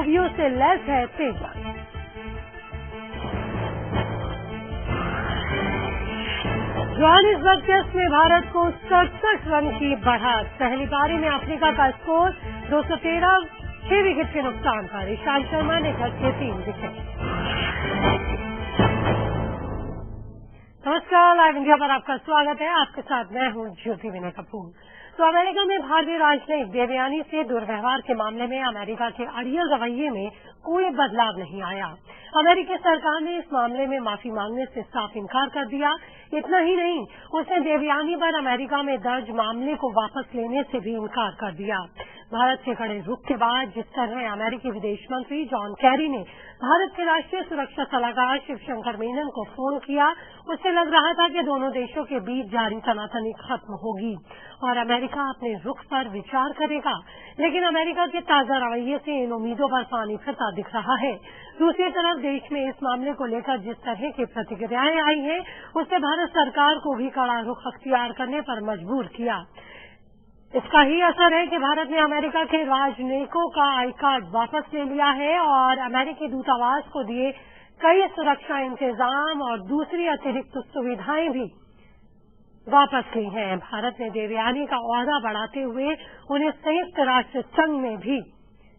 खूबियों से लैस है तेजस। जोहानिसबर्ग टेस्ट में भारत को 67 रन की बढ़त। पहली पारी में अफ्रीका का स्कोर 213, 6 विकेट के नुकसान पर ईशांत शर्मा ने झटके 3 विकेट। नमस्कार, लाइव इंडिया पर आपका स्वागत है। आपके साथ मैं हूं ज्योति विनय कपूर। तो अमेरिका में भारतीय राजनयिक देवयानी से दुर्व्यवहार के मामले में अमेरिका के अड़ियल रवैये में कोई बदलाव नहीं आया। अमेरिकी सरकार ने इस मामले में माफी मांगने से साफ इनकार कर दिया। इतना ही नहीं, उसने देवयानी पर अमेरिका में दर्ज मामले को वापस लेने से भी इनकार कर दिया। भारत के कड़े रुख के बाद जिस तरह अमेरिकी विदेश मंत्री जॉन कैरी ने भारत के राष्ट्रीय सुरक्षा सलाहकार शिवशंकर मेनन को फोन किया, उससे लग रहा था कि दोनों देशों के बीच जारी तनातनी खत्म होगी और अमेरिका अपने रुख पर विचार करेगा। लेकिन अमेरिका के ताजा रवैये से इन उम्मीदों पर पानी फिरता दिख रहा है। दूसरी तरफ देश में इस मामले को लेकर जिस तरह की प्रतिक्रियाएं आई हैं, उससे भारत सरकार को भी कड़ा रुख अख्तियार करने पर मजबूर किया। इसका ही असर है कि भारत ने अमेरिका के राजनयिकों का आई कार्ड वापस ले लिया है और अमेरिकी दूतावास को दिए कई सुरक्षा इंतजाम और दूसरी अतिरिक्त सुविधाएं भी वापस ली हैं। भारत ने देवयानी का ओहदा बढ़ाते हुए उन्हें संयुक्त राष्ट्र संघ में भी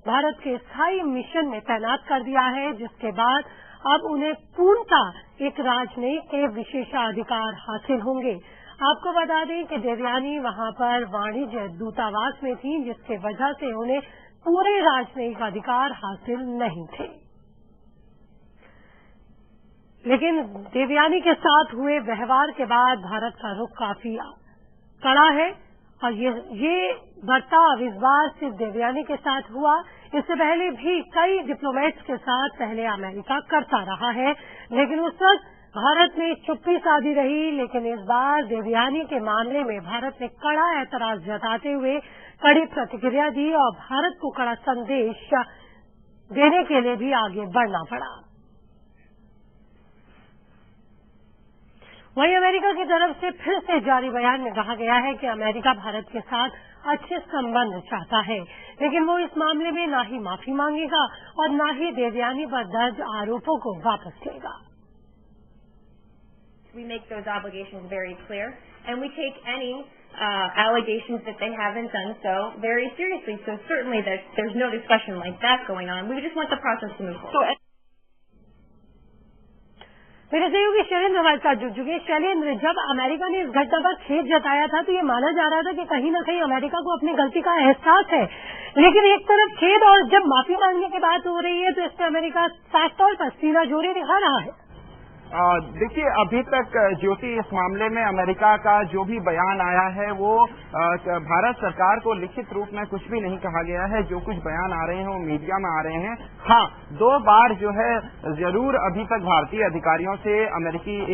भारत के स्थायी मिशन में तैनात कर दिया है, जिसके बाद अब उन्हें पूर्णतः एक राजनयिक के विशेषाधिकार हासिल होंगे। आपको बता दें कि देवयानी वहां पर वाणिज्य दूतावास में थी, जिसके वजह से उन्हें पूरे राजनयिक अधिकार हासिल नहीं थे। लेकिन देवयानी के साथ हुए व्यवहार के बाद भारत का रुख काफी कड़ा है और ये बर्ताव इस बार सिर्फ देवयानी के साथ हुआ। इससे पहले भी कई डिप्लोमेट्स के साथ पहले अमेरिका करता रहा है, लेकिन उस वक्त भारत ने चुप्पी साधी रही। लेकिन इस बार देवयानी के मामले में भारत ने कड़ा ऐतराज जताते हुए कड़ी प्रतिक्रिया दी और भारत को कड़ा संदेश देने के लिए भी आगे बढ़ना पड़ा। वहीं अमेरिका की तरफ से फिर से जारी बयान में कहा गया है कि अमेरिका भारत के साथ अच्छे संबंध चाहता है, लेकिन वो इस मामले में ना ही माफी मांगेगा और ना ही देवयानी पर दर्ज आरोपों को वापस लेगा। We make those obligations very clear, and we take any allegations that they haven't done so very seriously. So certainly there's no discussion like that going on. We just want the process to move forward. मेरे सहयोगी शैलेंद्र हमारे साथ जुड़ चुके हैं। शैलेंद्र, जब America ने इस घटना पर खेद जताया था तो ये माना जा रहा था कि कहीं न कहीं अमेरिका को अपनी गलती का एहसास है, लेकिन एक तरफ खेद और जब माफी मांगने की बात हो रही है तो इसमें अमेरिका साफ तौर पर सीना जोड़े दिखा रहा है। देखिए, अभी तक ज्योति इस मामले में अमेरिका का जो भी बयान आया है वो भारत सरकार को लिखित रूप में कुछ भी नहीं कहा गया है। जो कुछ बयान आ रहे हैं वो मीडिया में आ रहे हैं। हाँ, 2 बार जो है जरूर अभी तक भारतीय अधिकारियों से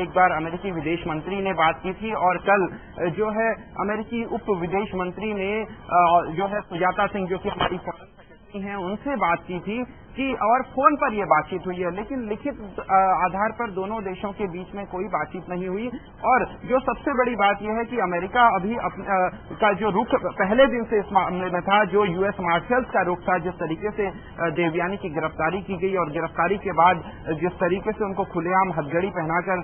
एक बार अमेरिकी विदेश मंत्री ने बात की थी और कल जो है अमेरिकी उप विदेश मंत्री ने जो है सुजाता सिंह, जो कि हमारी फॉरेन सेक्रेटरी हैं, उनसे बात की थी कि और फोन पर यह बातचीत हुई है। लेकिन लिखित आधार पर दोनों देशों के बीच में कोई बातचीत नहीं हुई। और जो सबसे बड़ी बात यह है कि अमेरिका अभी का जो रुख पहले दिन से इस मामले में था, जो यूएस मार्शल्स का रुख था, जिस तरीके से देवयानी की गिरफ्तारी की गई और गिरफ्तारी के बाद जिस तरीके से उनको खुलेआम हथकड़ी पहनाकर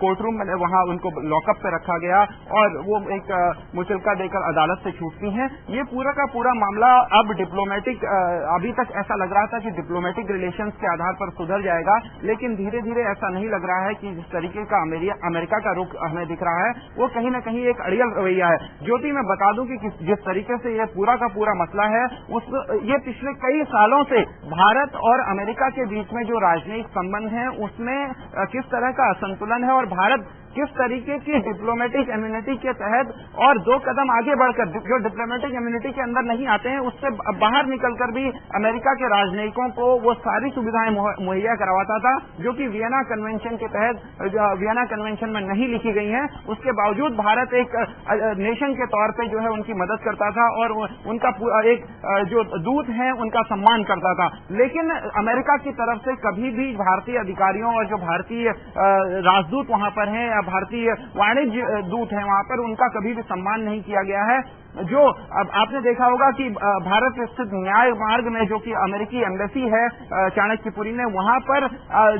कोर्ट रूम में वहां उनको लॉकअप पे रखा गया और वो एक मुचलका देकर अदालत से छूटती हैं, ये पूरा का पूरा मामला अब डिप्लोमेटिक, अभी तक ऐसा लग रहा था कि डिप्लोमेटिक रिलेशंस के आधार पर सुधर जाएगा, लेकिन धीरे धीरे ऐसा नहीं लग रहा है कि जिस तरीके का अमेरिका का रुख हमें दिख रहा है वो कहीं न कहीं एक अड़ियल रवैया है। ज्योति, मैं बता दूं कि जिस तरीके से ये पूरा का पूरा मसला है ये पिछले कई सालों से भारत और अमेरिका के बीच में जो राजनयिक संबंध है उसमें किस तरह का असंतुलन है और भारत किस तरीके की डिप्लोमेटिक इम्यूनिटी के तहत और 2 कदम आगे बढ़कर, जो डिप्लोमेटिक इम्यूनिटी के अंदर नहीं आते हैं उससे बाहर निकलकर भी अमेरिका के राजनयिकों को वो सारी सुविधाएं मुहैया करवाता था जो कि वियना कन्वेंशन के तहत, वियना कन्वेंशन में नहीं लिखी गई हैं। उसके बावजूद भारत एक नेशन के तौर पे जो है उनकी मदद करता था और उनका एक जो दूत हैं उनका सम्मान करता था। लेकिन अमेरिका की तरफ से कभी भी भारतीय अधिकारियों और जो भारतीय राजदूत वहां पर हैं या भारतीय वाणिज्य दूत हैं वहां पर, उनका कभी भी सम्मान नहीं किया गया है। जो अब आपने देखा होगा कि भारत स्थित न्याय मार्ग में जो कि अमेरिकी एम्बेसी है चाणक्यपुरी में, वहां पर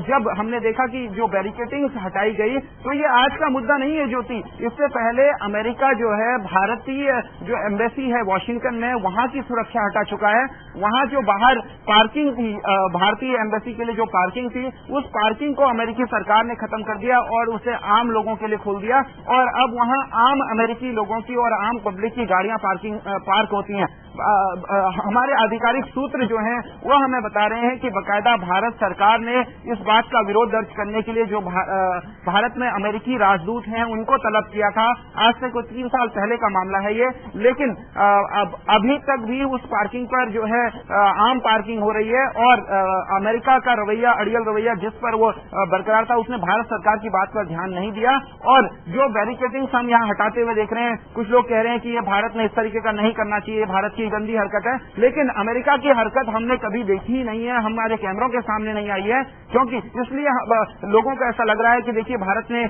जब हमने देखा कि जो बैरिकेडिंग हटाई गई, तो ये आज का मुद्दा नहीं है ज्योति। इससे पहले अमेरिका जो है भारतीय जो एम्बेसी है वॉशिंगटन में, वहां की सुरक्षा हटा चुका है। वहां जो बाहर पार्किंग थी, भारतीय एम्बेसी के लिए जो पार्किंग थी, उस पार्किंग को अमेरिकी सरकार ने खत्म कर दिया और उसे आम लोगों के लिए खोल दिया, और अब वहां आम अमेरिकी लोगों की और आम पब्लिक की गाड़ियां पार्क होती हैं। हमारे आधिकारिक सूत्र जो हैं वो हमें बता रहे हैं कि बकायदा भारत सरकार ने इस बात का विरोध दर्ज करने के लिए जो भारत में अमेरिकी राजदूत हैं उनको तलब किया था। आज से कुछ 3 साल पहले का मामला है ये, लेकिन अभी तक भी उस पार्किंग पर जो है आम पार्किंग हो रही है, और अमेरिका का रवैया, अड़ियल रवैया जिस पर वो बरकरार था, उसने भारत सरकार की बात पर ध्यान नहीं दिया। और जो बैरिकेडिंग हम यहाँ हटाते हुए देख रहे हैं, कुछ लोग कह रहे हैं कि ये भारत ने इस तरीके का नहीं करना चाहिए, भारत की गंदी हरकत है, लेकिन अमेरिका की हरकत हमने कभी देखी ही नहीं है, हमारे कैमरों के सामने नहीं आई है, क्योंकि इसलिए लोगों को ऐसा लग रहा है कि देखिए भारत ने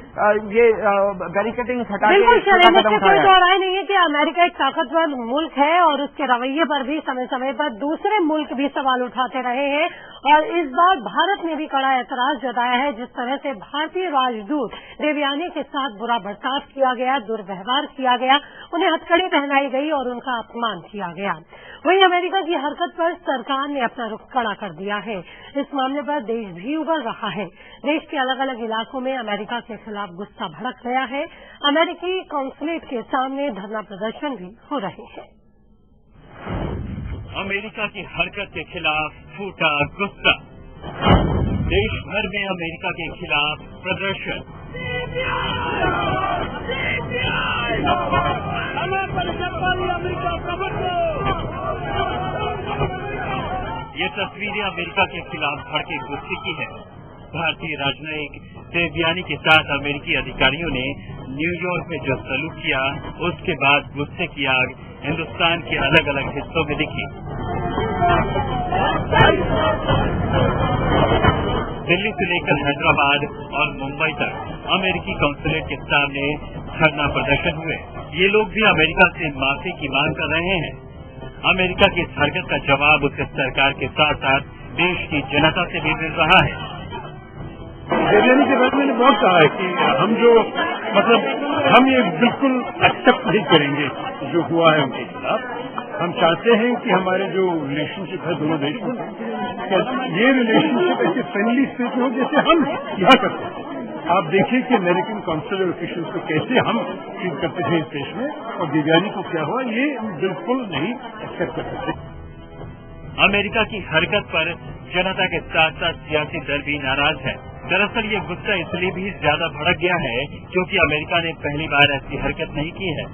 ये बैरिकेडिंग हटा के कोई दोहराई नहीं है कि अमेरिका एक ताकतवर मुल्क है और उसके रवैये पर भी समय समय पर दूसरे मुल्क भी सवाल उठाते रहे हैं, और इस बार भारत ने भी कड़ा ऐतराज जताया है। जिस तरह से भारतीय राजदूत देवयानी के साथ बुरा बर्ताव किया गया, दुर्व्यवहार किया गया, उन्हें हथकड़ी पहनाई गई और उनका अपमान किया गया। वहीं अमेरिका की हरकत पर सरकार ने अपना रुख कड़ा कर दिया है। इस मामले पर देश भी उबल रहा है। देश के अलग अलग इलाकों में अमेरिका के खिलाफ गुस्सा भड़क गया है। अमेरिकी कॉन्सुलेट के सामने धरना प्रदर्शन भी हो रहे हैं। अमेरिका की हरकत के खिलाफ फूटा गुस्सा, देश भर में अमेरिका के खिलाफ प्रदर्शन। ये तस्वीरें अमेरिका के खिलाफ भड़के गुस्से की है। भारतीय राजनयिक देवयानी के साथ अमेरिकी अधिकारियों ने न्यूयॉर्क में जो सलूट किया, उसके बाद गुस्से की आग हिंदुस्तान के अलग अलग हिस्सों में दिखी। दिल्ली से लेकर हैदराबाद और मुंबई तक अमेरिकी कॉन्सुलेट के सामने धरना प्रदर्शन हुए। ये लोग भी अमेरिका से माफी की मांग कर रहे हैं। अमेरिका की इस हरकत का जवाब उसके सरकार के साथ साथ देश की जनता से भी मिल रहा है। देवयानी के बारे में मैंने बहुत कहा है कि हम ये बिल्कुल एक्सेप्ट नहीं करेंगे जो हुआ है उनके खिलाफ। हम चाहते हैं कि हमारे जो रिलेशनशिप है दोनों देशों में, ये रिलेशनशिप ऐसे फ्रेंडली स्टेट में हो जैसे हम यहाँ करते हैं। आप देखिए कि अमेरिकन कॉन्सुलर ऑफिशियल्स को कैसे हम ट्रीट करते थे इस देश में, और देवयानी को क्या हुआ, ये बिल्कुल नहीं एक्सेप्ट कर सकते। अमेरिका की हरकत पर जनता के साथ साथ सियासी दल भी नाराज है। दरअसल ये गुस्सा इसलिए भी ज्यादा भड़क गया है क्योंकि अमेरिका ने पहली बार ऐसी हरकत नहीं की है।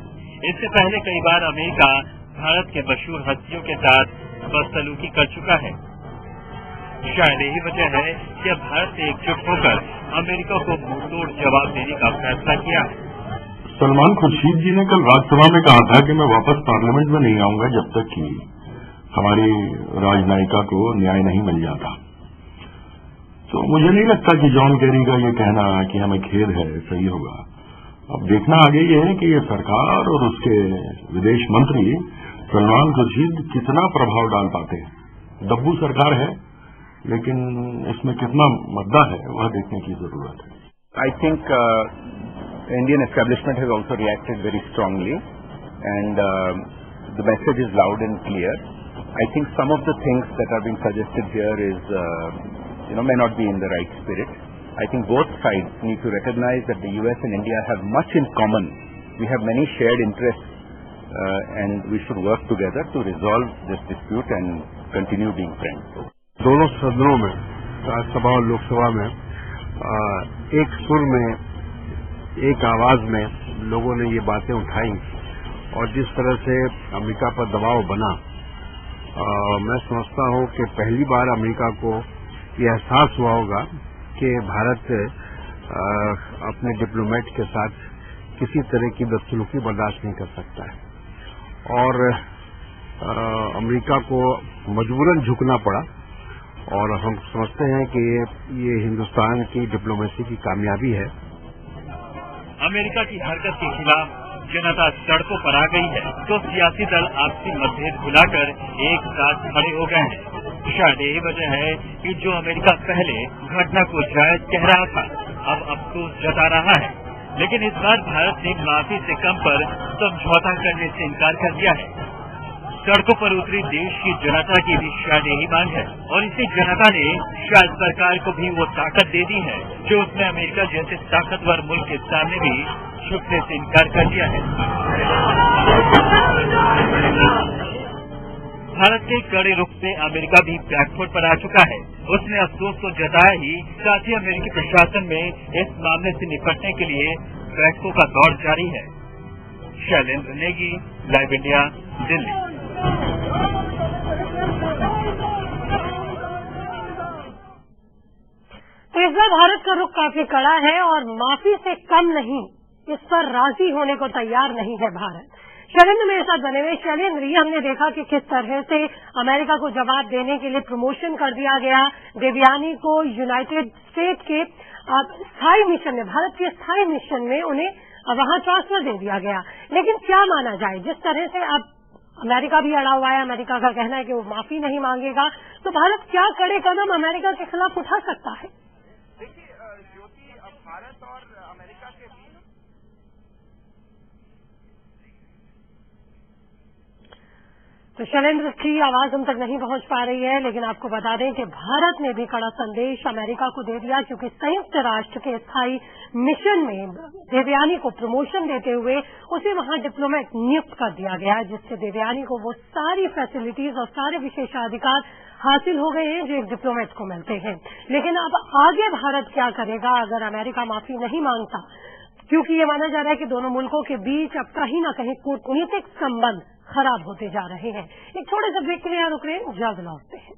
इससे पहले कई बार अमेरिका भारत के मशहूर हस्तियों के साथ बदसलूकी कर चुका है। शायद यही वजह है कि अब भारत ने एकजुट होकर अमेरिका को मुंहतोड़ जवाब देने का फैसला किया है। सलमान खुर्शीद जी ने कल राज्यसभा में कहा था कि मैं वापस पार्लियामेंट में नहीं आऊंगा जब तक कि हमारी राजनायिका को न्याय नहीं मिल जाता। तो मुझे नहीं लगता कि जॉन केरी का ये कहना कि हमें खेद है सही होगा। अब देखना आगे ये है कि ये सरकार और उसके विदेश मंत्री सलमान खुर्शीद कितना प्रभाव डाल पाते हैं। दब्बू सरकार है, लेकिन इसमें कितना मुद्दा है वह देखने की जरूरत है। I think Indian establishment has also reacted very strongly, and the message is loud and clear. I think some of the things that are being suggested here is, may not be in the right spirit. I think both sides need to recognize that the US and India have much in common. We have many shared interests, and we should work together to resolve this dispute and continue being friends. दोनों सदनों में, राज्यसभा और लोकसभा में, एक सुर में, एक आवाज में लोगों ने ये बातें उठाई, और जिस तरह से अमेरिका पर दबाव बना, मैं समझता हूं कि पहली बार अमेरिका को ये एहसास हुआ होगा कि भारत अपने डिप्लोमेट के साथ किसी तरह की बदसलूकी बर्दाश्त नहीं कर सकता है, और अमेरिका को मजबूरन झुकना पड़ा। और हम समझते हैं कि ये हिंदुस्तान की डिप्लोमेसी की कामयाबी है। अमेरिका की हरकत के खिलाफ जनता सड़कों पर आ गई है तो सियासी दल आपसी मतभेद भुलाकर एक साथ खड़े हो गए हैं। शायद यही वजह है कि जो अमेरिका पहले घटना को जायज कह रहा था अब अफसोस जता रहा है, लेकिन इस बार भारत ने माफी से कम पर समझौता करने से इनकार कर दिया है। सड़कों पर उतरी देश की जनता की भी शायद यही मांग है और इसी जनता ने शायद सरकार को भी वो ताकत दे दी है जो उसने अमेरिका जैसे ताकतवर मुल्क के सामने भी झुकने से इनकार कर दिया है। भारत के कड़े रुख से अमेरिका भी बैकफुट पर आ चुका है। उसने अफसोस तो जताया ही, साथ ही अमेरिकी प्रशासन में इस मामले से निपटने के लिए बैठकों का दौर जारी है। Shailendra Negi, live India, Delhi. तो इस बार भारत का रुख काफी कड़ा है और माफी से कम नहीं, इस पर राजी होने को तैयार नहीं है भारत। शैलेंद्र मेरे साथ बने हुए। शैलेंद्र, ये हमने देखा कि किस तरह से अमेरिका को जवाब देने के लिए प्रमोशन कर दिया गया। देवयानी को यूनाइटेड स्टेट के स्थायी मिशन में, भारत के स्थायी मिशन में उन्हें वहां ट्रांसफर दे दिया गया। लेकिन क्या माना जाए, जिस तरह से अब अमेरिका भी अड़ा हुआ है, अमेरिका का कहना है कि वो माफी नहीं मांगेगा, तो भारत क्या कड़े कदम अमेरिका के खिलाफ उठा सकता है? देखिए ज्योति, अब भारत और अमेरिका के बीच तो शैलेंद्र की आवाज हम तक नहीं पहुंच पा रही है, लेकिन आपको बता दें कि भारत ने भी कड़ा संदेश अमेरिका को दे दिया, क्योंकि संयुक्त राष्ट्र के स्थायी मिशन में देवयानी को प्रमोशन देते हुए उसे वहां डिप्लोमेट नियुक्त कर दिया गया, जिससे देवयानी को वो सारी फैसिलिटीज और सारे विशेषाधिकार हासिल हो गए हैं जो एक डिप्लोमेट को मिलते हैं। लेकिन अब आगे भारत क्या करेगा अगर अमेरिका माफी नहीं मांगता, क्योंकि ये माना जा रहा है कि दोनों मुल्कों के बीच अब कहीं न कहीं कूटनीतिक संबंध खराब होते जा रहे हैं। एक छोटे से ब्रेक के लिए रुक रहे हैं, जल्द लौटते हैं।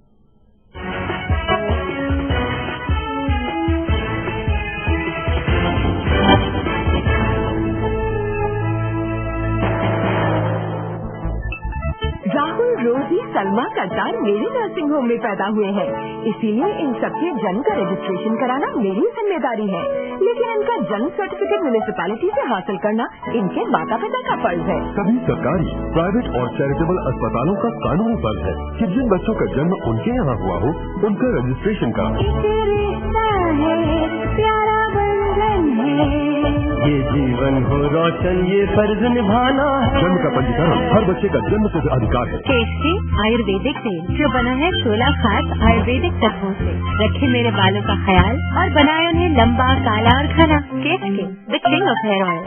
राहुल, रोजी, सलमा, करतार मेरी नर्सिंग होम में पैदा हुए हैं, इसीलिए इन सबके जन्म का रजिस्ट्रेशन कराना मेरी जिम्मेदारी है। लेकिन इनका जन्म सर्टिफिकेट म्युनिसिपैलिटी से हासिल करना इनके माता पिता का फर्ज है। सभी सरकारी, प्राइवेट और चैरिटेबल अस्पतालों का कानूनी फर्ज है कि जिन बच्चों का जन्म उनके यहाँ हुआ हो उनका रजिस्ट्रेशन ये जीवन हो रोशन, ये फर्ज निभाना है। जन्म का पंजीकरण हर बच्चे का जन्म से अधिकार है। केशरी आयुर्वेदिक तेल जो बना है 16 खास आयुर्वेदिक तत्वों से, रखे मेरे बालों का ख्याल और बनाया उन्हें लंबा, काला और घना। Keshari, the king of hair oil.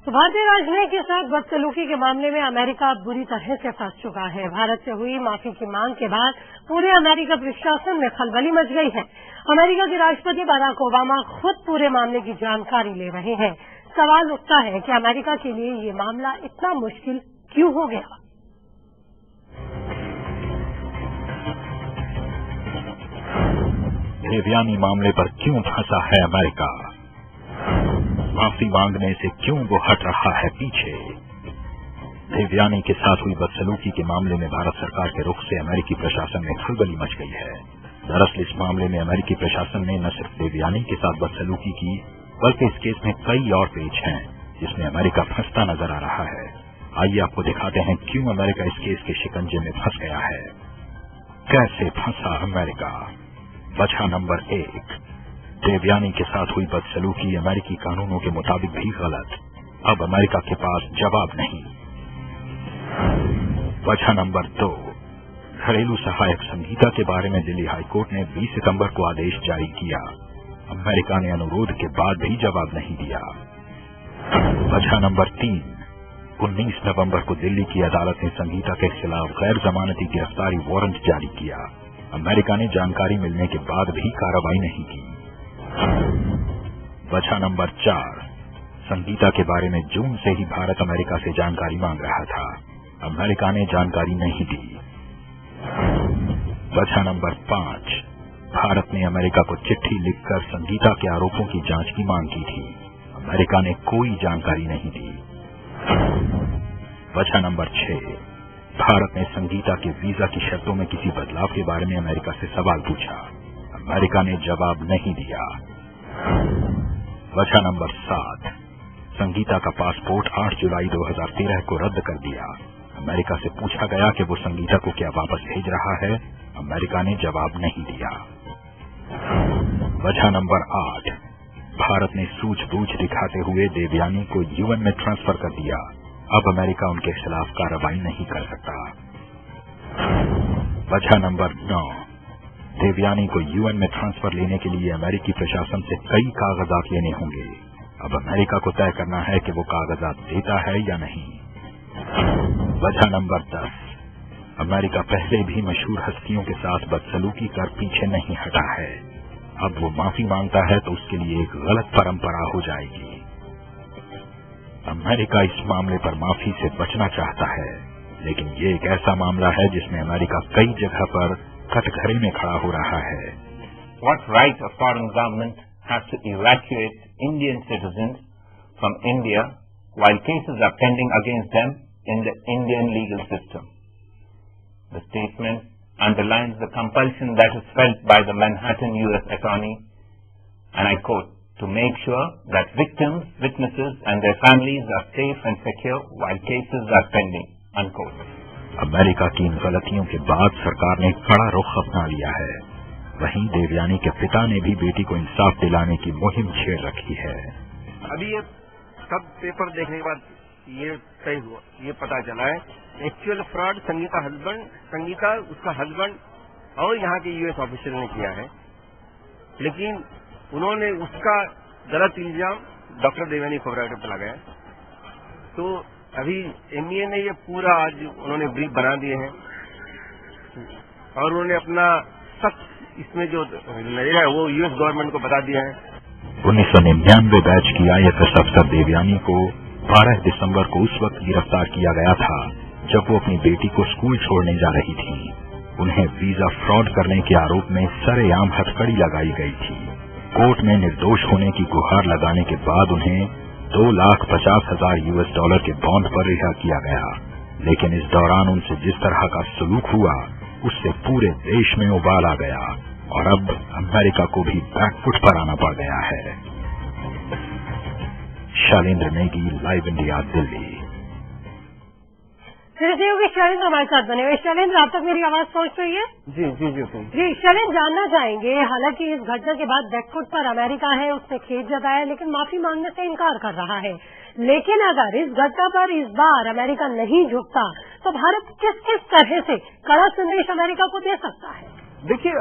भारतीय राजनयिक के साथ बदसलूकी के मामले में अमेरिका बुरी तरह से फंस चुका है। भारत से हुई माफी की मांग के बाद पूरे अमेरिका प्रशासन में खलबली मच गई है। अमेरिका के राष्ट्रपति बराक ओबामा खुद पूरे मामले की जानकारी ले रहे हैं। सवाल उठता है कि अमेरिका के लिए ये मामला इतना मुश्किल क्यों हो गया? देवयानी मामले पर क्यों फंसा है अमेरिका? माफी मांगने से क्यों वो हट रहा है पीछे? देवयानी के साथ हुई बदसलूकी के मामले में भारत सरकार के रुख से अमेरिकी प्रशासन में खलबली मच गई है। दरअसल इस मामले में अमेरिकी प्रशासन ने न सिर्फ देवयानी के साथ बदसलूकी की, बल्कि इस केस में कई और पेच हैं जिसमें अमेरिका फंसता नजर आ रहा है। आइए आपको दिखाते हैं क्यों अमेरिका इस केस के शिकंजे में फंस गया है। कैसे फंसा अमेरिका? वजह नंबर 1, देवयानी के साथ हुई बदसलूकी अमेरिकी कानूनों के मुताबिक भी गलत। अब अमेरिका के पास जवाब नहीं। वजह नंबर 2, घरेलू सहायक संहिता के बारे में दिल्ली हाईकोर्ट ने 20 सितंबर को आदेश जारी किया। अमेरिका ने अनुरोध के बाद भी जवाब नहीं दिया। वजह नंबर 3, 19 नवंबर को दिल्ली की अदालत ने संहिता के खिलाफ गैर जमानती गिरफ्तारी वारंट जारी किया। अमेरिका ने जानकारी मिलने के बाद भी कार्रवाई नहीं की। वजह नंबर 4, संगीता के बारे में जून से ही भारत अमेरिका से जानकारी मांग रहा था। अमेरिका ने जानकारी नहीं दी। वजह नंबर 5, भारत ने अमेरिका को चिट्ठी लिखकर संगीता के आरोपों की जांच की मांग की थी। अमेरिका ने कोई जानकारी नहीं दी। वजह नंबर 6, भारत ने संगीता के वीजा की शर्तों में किसी बदलाव के बारे में अमेरिका से सवाल पूछा। अमेरिका ने जवाब नहीं दिया। वजह नंबर 7, संगीता का पासपोर्ट 8 जुलाई 2013 को रद्द कर दिया। अमेरिका से पूछा गया कि वो संगीता को क्या वापस भेज रहा है। अमेरिका ने जवाब नहीं दिया। वजह नंबर 8, भारत ने सूझबूझ दिखाते हुए देवयानी को यूएन में ट्रांसफर कर दिया। अब अमेरिका उनके खिलाफ कार्रवाई नहीं कर सकता। वजह नंबर 9, देवयानी को यूएन में ट्रांसफर लेने के लिए अमेरिकी प्रशासन से कई कागजात लेने होंगे। अब अमेरिका को तय करना है कि वो कागजात देता है या नहीं। वजह नंबर 10, अमेरिका पहले भी मशहूर हस्तियों के साथ बदसलूकी कर पीछे नहीं हटा है। अब वो माफी मांगता है तो उसके लिए एक गलत परंपरा हो जाएगी। अमेरिका इस मामले पर माफी से बचना चाहता है, लेकिन ये एक ऐसा मामला है जिसमें अमेरिका कई जगह पर कटघरे में खड़ा हो रहा है। What right a foreign government has to evacuate Indian citizens from India while cases are pending against them in the Indian legal system? The statement underlines the compulsion that is felt by the Manhattan U.S. Attorney, and I quote, to make sure that victims, witnesses and their families are safe and secure while cases are pending, unquote. America की इन गलतियों के बाद सरकार ने कड़ा रुख अपना लिया है। वहीं देवयानी के पिता ने भी बेटी को इंसाफ दिलाने की मुहिम छेड़ रखी है। अभी ये सब पेपर देखने के बाद ये तय हुआ, ये पता चला है एक्चुअल फ्रॉड संगीता उसका हस्बैंड और यहाँ के यूएस ऑफिसर ने किया है, लेकिन उन्होंने उसका गलत इल्जाम डॉक्टर देवयानी खोबरागड़े पर लगाया। तो अभी एमईए ने ये पूरा आज उन्होंने ब्रीफ बना दिए हैं और उन्होंने अपना सख्त इसमें जो नजरिया है वो यूएस गवर्नमेंट को बता दिया है। 1999 बैच की आईएफएस अफसर देवयानी को 12 दिसंबर को उस वक्त गिरफ्तार किया गया था जब वो अपनी बेटी को स्कूल छोड़ने जा रही थी। उन्हें वीजा फ्रॉड करने के आरोप में सरेआम हथकड़ी लगाई गई थी। कोर्ट में निर्दोष होने की गुहार लगाने के बाद उन्हें $2,50,000 के बॉन्ड पर रिहा किया गया, लेकिन इस दौरान उनसे जिस तरह का सलूक हुआ उससे पूरे देश में उबाल आ गया और अब अमेरिका को भी बैकफुट पर आना पड़ गया है। Shailendra Negi, live India, Delhi. होगी शैलेंद्र हमारे साथ बने हुए। शैलेंद्र, आप तक मेरी आवाज पहुंच रही है? जी जी जी जी शैलेंद्र, जानना चाहेंगे, हालांकि इस घटना के बाद बैकफुट पर अमेरिका है, उसने खेद जताया लेकिन माफी मांगने से इनकार कर रहा है, लेकिन अगर इस घटना पर इस बार अमेरिका नहीं झुकता तो भारत किस किस तरह से कड़ा संदेश अमेरिका को दे सकता है? देखिए,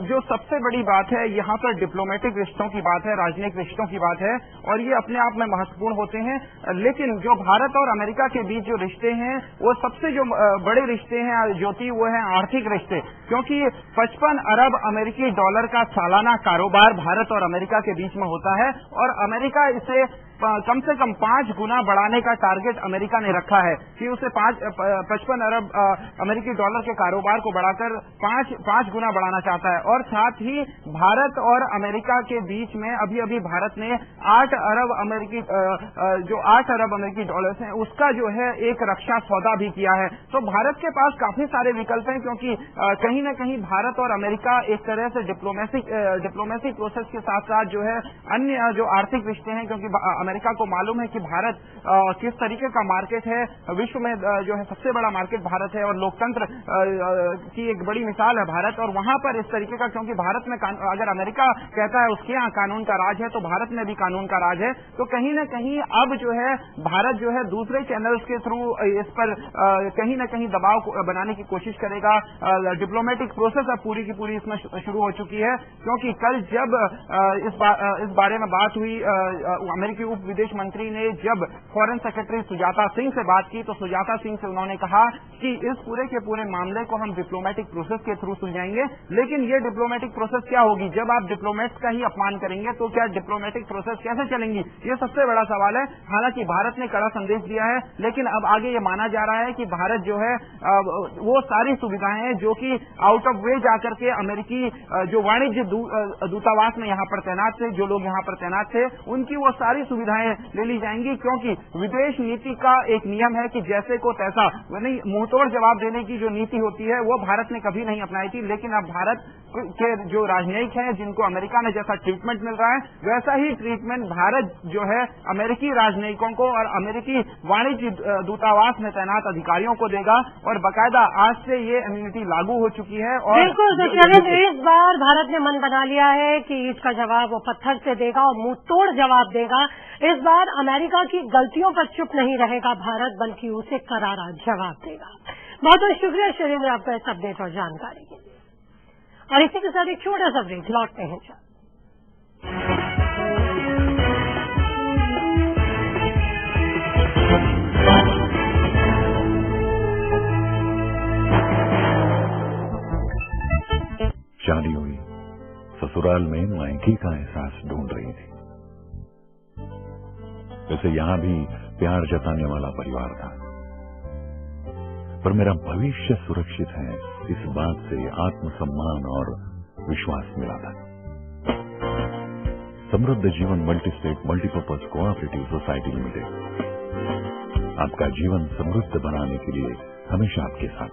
जो सबसे बड़ी बात है यहाँ पर डिप्लोमेटिक रिश्तों की बात है, राजनयिक रिश्तों की बात है और ये अपने आप में महत्वपूर्ण होते हैं। लेकिन जो भारत और अमेरिका के बीच जो रिश्ते हैं वो सबसे जो बड़े रिश्ते हैं ज्योति, वो है आर्थिक रिश्ते, क्योंकि 55 अरब अमेरिकी डॉलर का सालाना कारोबार भारत और अमेरिका के बीच में होता है और अमेरिका इसे कम से कम 5 गुना बढ़ाने का टारगेट अमेरिका ने रखा है कि उसे 55 अरब अमेरिकी डॉलर के कारोबार को बढ़ाकर 5 गुना बढ़ाना चाहता है। और साथ ही भारत और अमेरिका के बीच में अभी भारत ने 8 अरब अमेरिकी डॉलर्स हैं उसका जो है एक रक्षा सौदा भी किया है। तो भारत के पास काफी सारे विकल्प हैं, क्योंकि कहीं न कहीं भारत और अमेरिका एक तरह से डिप्लोमेसी प्रोसेस के साथ साथ जो है अन्य जो आर्थिक रिश्ते हैं, क्योंकि अमेरिका को मालूम है कि भारत किस तरीके का मार्केट है, विश्व में जो है सबसे बड़ा मार्केट भारत है और लोकतंत्र की एक बड़ी मिसाल है भारत। और वहां पर इस तरीके का, क्योंकि भारत में अगर अमेरिका कहता है उसके यहाँ कानून का राज है तो भारत में भी कानून का राज है। तो कहीं न कहीं अब जो है भारत जो है दूसरे चैनल्स के थ्रू इस पर कहीं न कहीं दबाव बनाने की कोशिश करेगा। डिप्लोमेटिक प्रोसेस अब पूरी की पूरी इसमें शुरू हो चुकी है, क्योंकि कल जब इस बारे में बात हुई अमेरिकी उप विदेश मंत्री ने जब फॉरेन सेक्रेटरी सुजाता सिंह से बात की तो सुजाता सिंह से उन्होंने कहा कि इस पूरे के पूरे मामले को हम डिप्लोमेटिक प्रोसेस के थ्रू सुलझाएंगे। लेकिन ये डिप्लोमेटिक प्रोसेस क्या होगी? जब आप डिप्लोमेट्स का ही अपमान करेंगे तो क्या डिप्लोमेटिक प्रोसेस कैसे चलेंगी? ये सबसे बड़ा सवाल है। हालांकि भारत ने कड़ा संदेश दिया है, लेकिन अब आगे ये माना जा रहा है कि भारत जो है वो सारी सुविधाएं हैं जो कि आउट ऑफ वे जाकर के अमेरिकी जो वाणिज्य दूतावास में यहाँ पर तैनात थे, जो लोग यहाँ पर तैनात थे, उनकी वो सारी सुविधाएं ले ली जाएंगी, क्योंकि विदेश नीति का एक नियम है कि जैसे को तैसा, यानी मुंहतोड़ जवाब देने की जो नीति होती है वो भारत ने कभी नहीं अपनाई थी। लेकिन अब भारत के जो राजनयिक हैं, जिनको अमेरिका में जैसा ट्रीटमेंट मिल रहा है, वैसा ही ट्रीटमेंट भारत जो है अमेरिकी राजनयिकों को और अमेरिकी वाणिज्य दूतावास में तैनात अधिकारियों को देगा। और बाकायदा आज से ये इम्यूनिटी लागू हो चुकी है। और बिल्कुल इस बार भारत ने मन बना लिया है कि इसका जवाब वो पत्थर से देगा और मुंह तोड़ जवाब देगा। इस बार अमेरिका की गलतियों पर चुप नहीं रहेगा भारत, बल्कि उसे करारा जवाब देगा। बहुत बहुत शुक्रिया शैलेंद्र आपका इस अपडेट और जानकारी के लिए। और इसी के साथ एक छोटा सा ब्रेक, लौटते हैं। शादी हुई, ससुराल में मायके का एहसास ढूंढ रही थी। वैसे यहां भी प्यार जताने वाला परिवार था, पर मेरा भविष्य सुरक्षित है इस बात से आत्मसम्मान और विश्वास मिला था। समृद्ध जीवन multi state multipurpose cooperative society limited आपका जीवन समृद्ध बनाने के लिए हमेशा आपके साथ।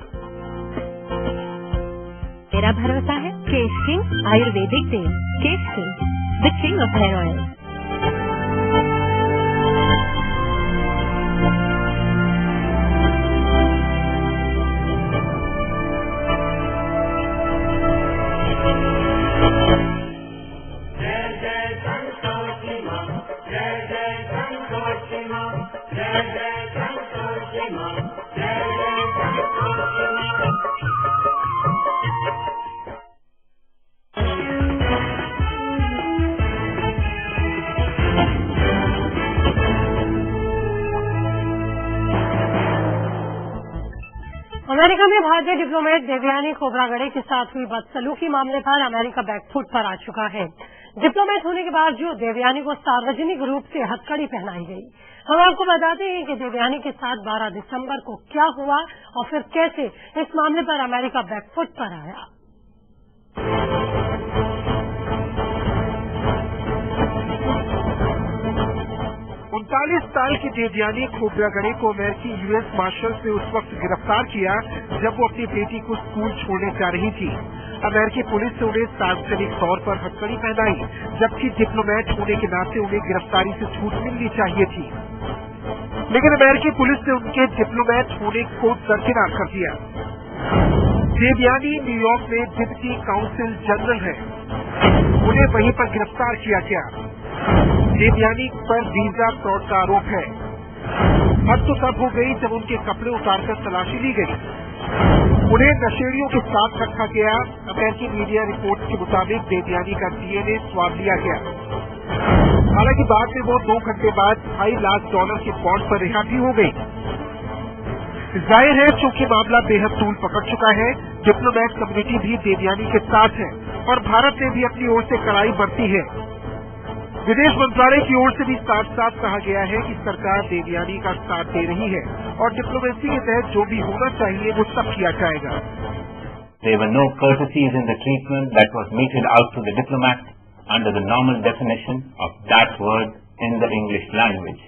मेरा भरोसा है केश किंग आयुर्वेदिक तेल। Kesh king, the king of hair oil. America में भारतीय डिप्लोमेट देवयानी खोब्रागड़े के साथ हुई बदसलूकी मामले पर अमेरिका बैकफुट पर आ चुका है। डिप्लोमेट होने के बावजूद देवयानी को सार्वजनिक रूप से हथकड़ी पहनाई गई। हम आपको बताते हैं कि देवयानी के साथ 12 दिसंबर को क्या हुआ और फिर कैसे इस मामले पर अमेरिका बैकफुट पर आया। 39 साल की देवयानी खोब्रागड़े को अमेरिकी यूएस मार्शल से उस वक्त गिरफ्तार किया जब वो अपनी बेटी को स्कूल छोड़ने जा रही थी। अमेरिकी पुलिस ने उन्हें सार्वजनिक तौर पर हथकड़ी पहनाई, जबकि डिप्लोमेट होने के नाते उन्हें गिरफ्तारी से छूट मिलनी चाहिए थी। लेकिन अमेरिकी पुलिस ने उनके डिप्लोमेट होने को दरकिनार कर दिया। देवयानी न्यूयॉर्क में डिप्टी काउंसिल जनरल है, उन्हें वहीं पर गिरफ्तार किया गया। देवयानी पर वीजा फ्रॉड का आरोप है। हद तो तब हो गई जब उनके कपड़े उतारकर तलाशी ली गई। उन्हें नशेड़ियों के साथ रखा गया। अमेरिकी मीडिया रिपोर्ट के मुताबिक देवयानी का डीएनए स्वाब लिया गया। हालांकि बाद में वो 2 घंटे बाद $2 लाख के बॉन्ड पर रिहा भी हो गई। जाहिर है चूंकि मामला बेहद तूल पकड़ चुका है, डिप्लोमेट कम्युनिटी भी देवयानी के साथ है और भारत ने भी अपनी ओर से कड़ाई बरती है। विदेश मंत्रालय की ओर से भी साफ साफ कहा गया है कि सरकार देवयानी का साथ दे रही है और डिप्लोमेसी के तहत जो भी होना चाहिए वो सब किया जाएगा। There were no courtesies in the treatment that was meted out to the diplomat under the normal definition of that word in the English language.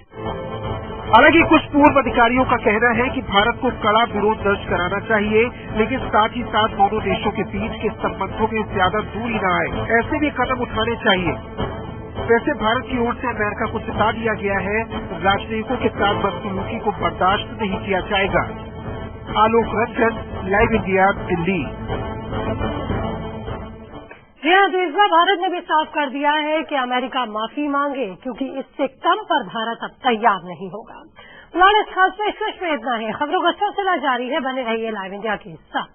हालांकि कुछ पूर्व अधिकारियों का कहना है कि भारत को कड़ा विरोध दर्ज कराना चाहिए, लेकिन साथ ही साथ दोनों देशों के बीच के संबंधों में ज्यादा दूरी न आए, ऐसे भी कदम उठाने चाहिए। वैसे भारत की ओर से अमेरिका को चेता दिया गया है, राजनयिकों के साथ बदसलूकी को बर्दाश्त नहीं किया जाएगा। Alok Ranjan, live India, Delhi. जी हाँ, तो इस बार भारत ने भी साफ कर दिया है कि अमेरिका माफी मांगे, क्योंकि इससे कम पर भारत अब तैयार नहीं होगा। फिलहाल इस खास पेशकश में इतना है। खबरों का सिलसिला जारी है, बने रहिए लाइव इंडिया के साथ।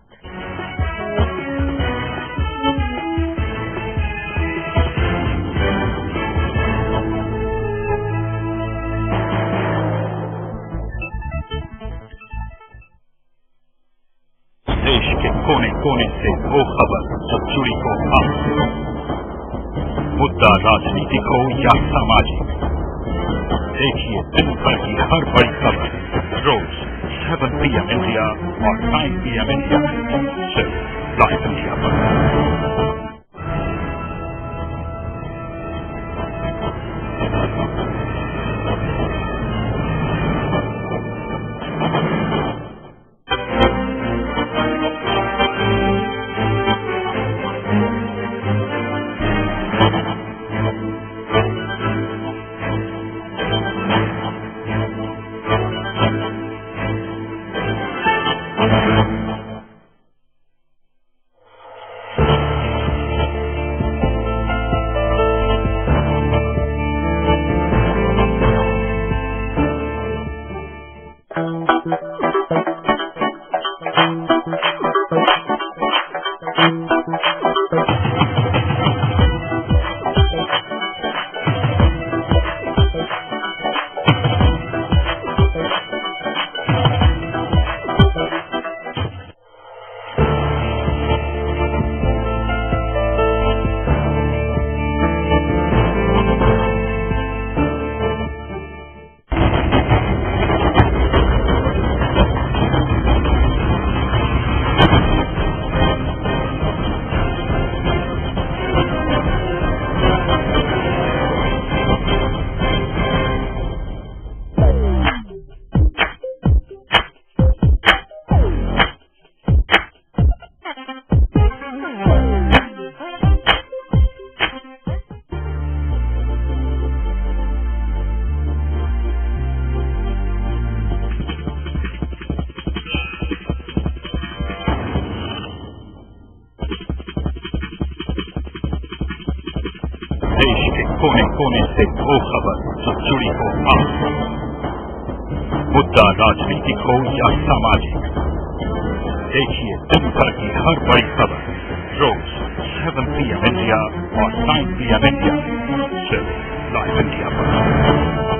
मुद्दा राजनीतिक हो या सामाजिक, देखिए दिन भर की हर बड़ी खबर रोज 7 PM इंडिया और 9 PM इंडिया सिर्फ लाइव इंडिया पर। कोने कोने से वो खबर जो जुड़ी हो आपसे, मुद्दा राजनीतिक हो या सामाजिक, देखिए दिन भर की हर बड़ी खबर रोज 7 PM इंडिया और 9 PM इंडिया सिर्फ लाइव इंडिया पर।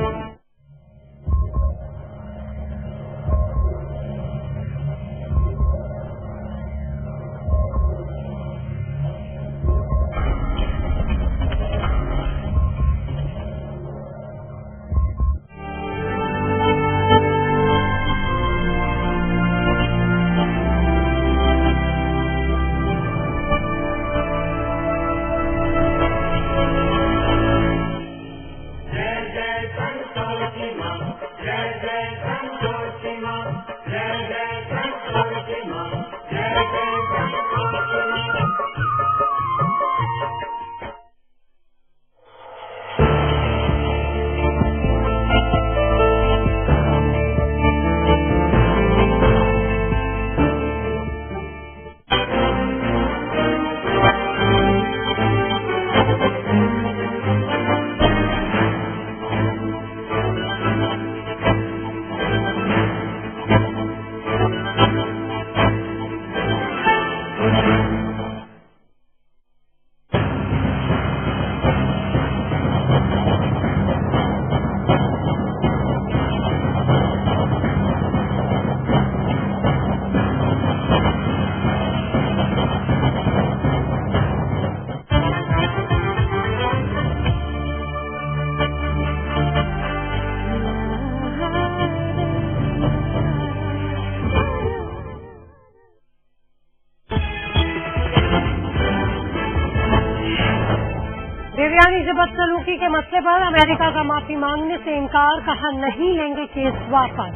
देवयानी से बदसलूकी के मसले पर अमेरिका का माफी मांगने से इनकार, कहा नहीं लेंगे केस वापस।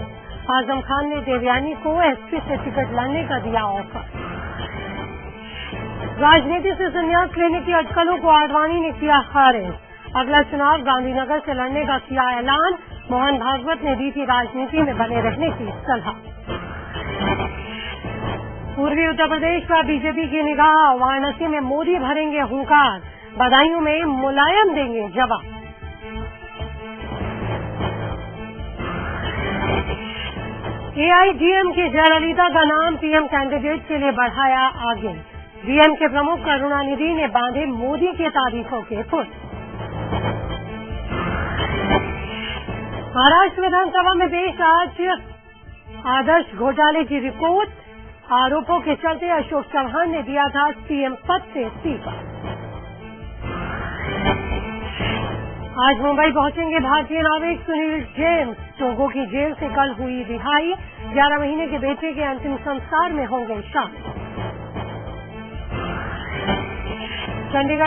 आजम खान ने देवयानी को एसपी से टिकट लड़ने का दिया ऑफर। राजनीति से संन्यास लेने की अटकलों को आडवाणी ने किया खारिज। अगला चुनाव गांधीनगर से लड़ने का किया ऐलान। मोहन भागवत ने दी थी राजनीति में बने रहने की सलाह। पूर्वी उत्तर प्रदेश का बीजेपी की निगाह, वाराणसी में मोदी भरेंगे हुंकार, बदायूं में मुलायम देंगे जवाब। एआईडीएमके जयललिता का नाम पीएम कैंडिडेट के लिए बढ़ाया आगे। डीएम के प्रमुख करुणानिधि ने बांधे मोदी के तारीखों के पुल। महाराष्ट्र विधानसभा में पेश आज आदर्श घोटाले की रिपोर्ट। आरोपों के चलते अशोक चौहान ने दिया था सीएम पद से इस्तीफा। आज मुंबई पहुंचेंगे भारतीय नाविक सुनील जेम्स। टोगो की जेल से कल हुई रिहाई। 11 महीने के बेटे के अंतिम संस्कार में होंगे शामिल। चंडीगढ़